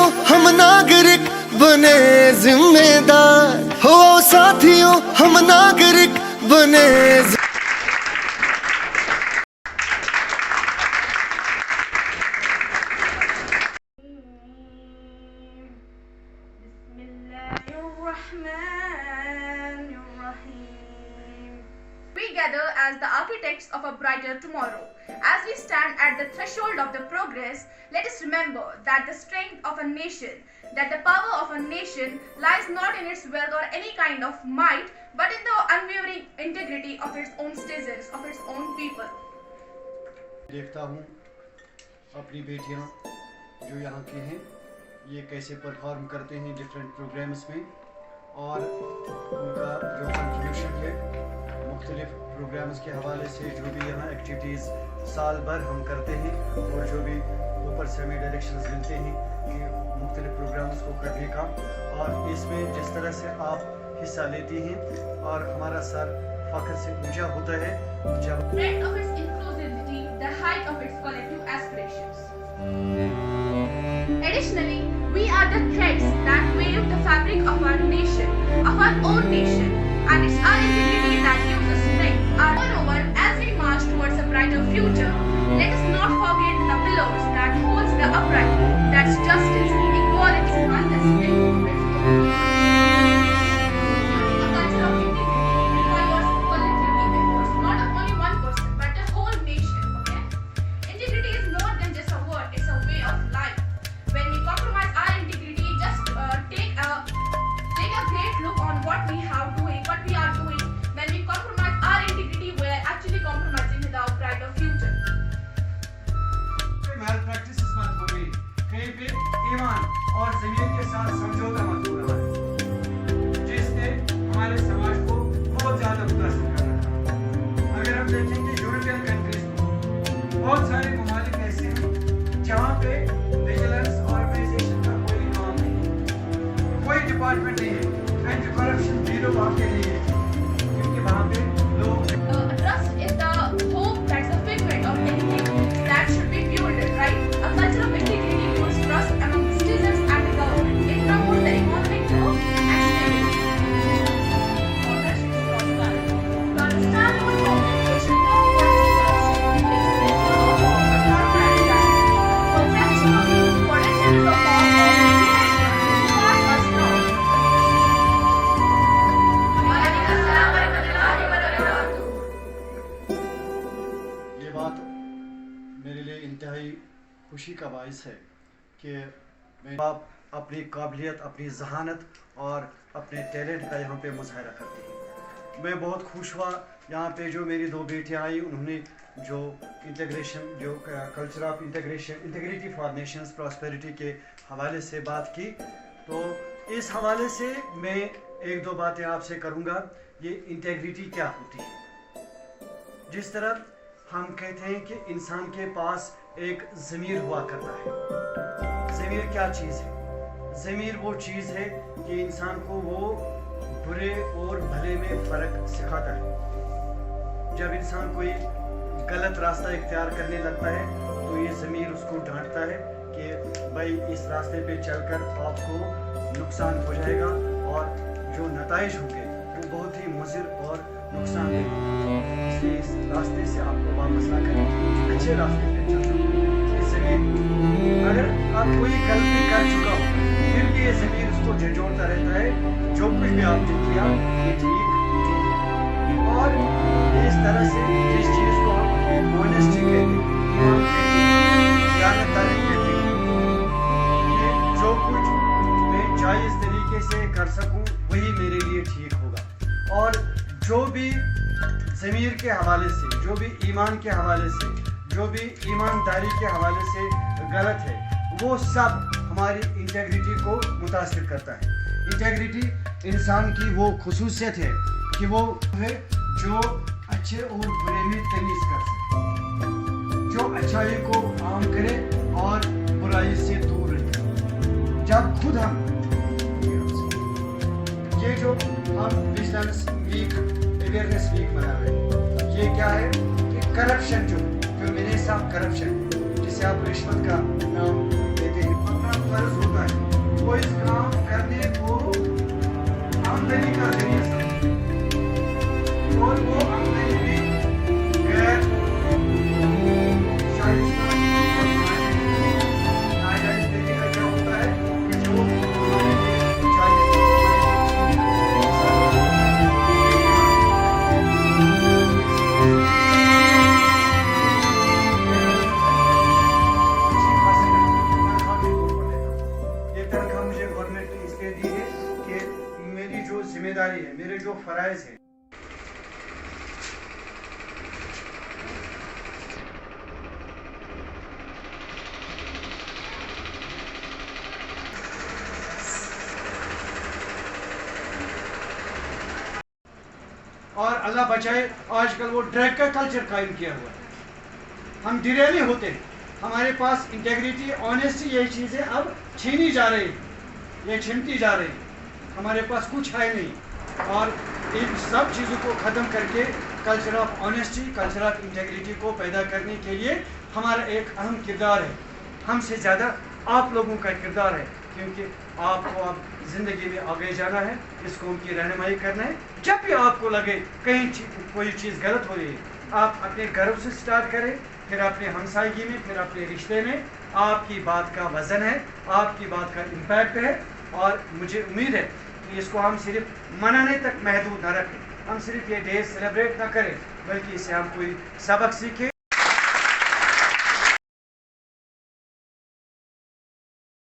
साथियों हम नागरिक बने जिम्मेदार हो, साथियों हम नागरिक बने We gather as the architects of a brighter tomorrow. As we stand at the threshold of the progress, let us remember that the strength of a nation, that the power of a nation lies not in its wealth or any kind of might, but in the unwavering integrity of its own citizens, of its own people. देखता हूँ अपनी बेटियाँ जो यहाँ की हैं ये कैसे परफॉर्म करते हैं डिफरेंट प्रोग्राम्स में, और उनका जो कंट्रीब्यूशन है मुख्तलिफ प्रोग्राम्स के हवाले से, जो भी यहाँ एक्टिविटीज़ साल भर हम करते हैं और जो भी ऊपर से हमें डायरेक्शंस मिलते हैं कि मुख्तलिफ प्रोग्राम्स को करने का, और इसमें जिस तरह से आप हिस्सा लेती हैं और हमारा सर फख्र से ऊंचा होता है जब Strength of its inclusivity, the height of its collective aspirations. Additionally, we are the threads that weave the fabric of our nation, of our own nation, and it's our integrity that gives us strength. Moreover, as we march towards a brighter future, let us not forget the pillars that holds the upright, that's justice, equality, and the strength of its own. Building a culture of integrity requires collective efforts, not of only one person, but the whole nation. Okay? Integrity is more than just a word; it's a way of life. When we compromise our integrity, just take a great look on what we are doing. When we compromise our integrity, we are actually compromising with our brighter future. Malpractices मत हो गई, कहीं पे ईमान और ज़मीन के साथ समझौता मत हो रहा है, जिसने हमारे समाज को बहुत ज़्यादा मुतासिर कर रहा है। अगर हम देखेंगे यूरोपियन कंट्रीज में बहुत सारे ममालिक ऐसे हैं जहाँ पे विजिलेंस ऑर्गेनाइजेशन का कोई काम नहीं, कोई डिपार्टमेंट नहीं है, एंटी करप्शन ब्यूरो वहाँ पे नहीं है, क्योंकि वहाँ पे लोग Trust is the hope that's the figment of anything that should be built, right? A culture of integrity builds trust among the citizens and the government. It promotes the economic growth and stability. The standalone government should not corruption, corruption is a form of मेरे लिए इंतहाई खुशी का बाइस है कि मैं आप अपनी काबिलियत, अपनी जहानत और अपने टैलेंट का यहाँ पे मुजाहरा करती हैं। मैं बहुत खुश हुआ यहाँ पे जो मेरी दो बेटियाँ आई, उन्होंने जो इंटीग्रेशन, जो culture of integration, integrity for Nations prosperity के हवाले से बात की, तो इस हवाले से मैं एक दो बातें आपसे करूँगा। ये इंटीग्रिटी क्या होती है? जिस तरह हम कहते हैं कि इंसान के पास एक ज़मीर हुआ करता है। ज़मीर क्या चीज़ है? ज़मीर वो चीज़ है कि इंसान को वो बुरे और भले में फ़र्क सिखाता है। जब इंसान कोई गलत रास्ता इख्तियार करने लगता है तो ये ज़मीर उसको डांटता है कि भाई इस रास्ते पे चलकर आपको नुकसान हो जाएगा और जो नताइज होंगे वो बहुत ही मुज़िर और नुकसान देंगे, इसलिए इस रास्ते से आपको वापस आकर अच्छे रास्ते पे चलना। इस ज़मीर अगर आप कोई गलती कर चुका हो फिर भी ये ज़मीर उसको झंझोड़ता रहता है, जो कुछ भी आपने किया ये ठीक, और इस तरह से जिस चीज़ को हम ऑनेस्टी कहते हैं, ईमानदारी कहते हैं, ये जो कुछ मैं जायज़ तरीके से कर सकूं वही मेरे लिए ठीक होगा, और जो भी ज़मीर के हवाले से, जो भी ईमान के हवाले से, जो भी ईमानदारी के हवाले से गलत है, वो सब हमारी इंटीग्रिटी को मुतासिर करता है। इंटीग्रिटी इंसान की वो खुसूसियत है कि वो है जो अच्छे और बुरे में तमीज़ कर सके, जो अच्छाई को आम करे और बुराई से दूर रहे। जब खुद हम ये जो हम बिजनेस वीक, अवेयरनेस वीक मना रहे हैं, ये क्या है कि करप्शन जो मेरे साथ करप्शन जिसे आप रिश्वत का नाम देते हैं, फर्ज होता है, वो इस काम करने को आमदनी का जरिया समझे और वो आमदनी भी गैर शाइस्ता और नाजायज तरीका क्या होता है कि जो हमारे लिए जिम्मेदारी है, मेरे जो फराइज है। और अल्लाह बचाए, आजकल वो ड्रग का कल्चर कायम किया हुआ है। हम डिरेले होते हैं, हमारे पास इंटेग्रिटी, ऑनेस्टी, यही चीज़ें अब छीनी जा रही, ये छिनती जा रही, हमारे पास कुछ है नहीं। और इन सब चीज़ों को ख़त्म करके culture of honesty, culture of integrity को पैदा करने के लिए हमारा एक अहम किरदार है, हमसे ज़्यादा आप लोगों का किरदार है, क्योंकि आपको अब ज़िंदगी में आगे जाना है, इस कौम की रहनुमाई करना है। जब भी आपको लगे कहीं कोई चीज़ गलत हो रही है, आप अपने घरों से स्टार्ट करें, फिर अपने हमसायगी में, फिर अपने रिश्ते में। आपकी बात का वज़न है, आपकी बात का इम्पैक्ट है, और मुझे उम्मीद है कि इसको हम सिर्फ मनाने तक महदूद न रखें, हम सिर्फ ये डे सेलिब्रेट न करें, बल्कि इससे हम कोई सबक सीखें।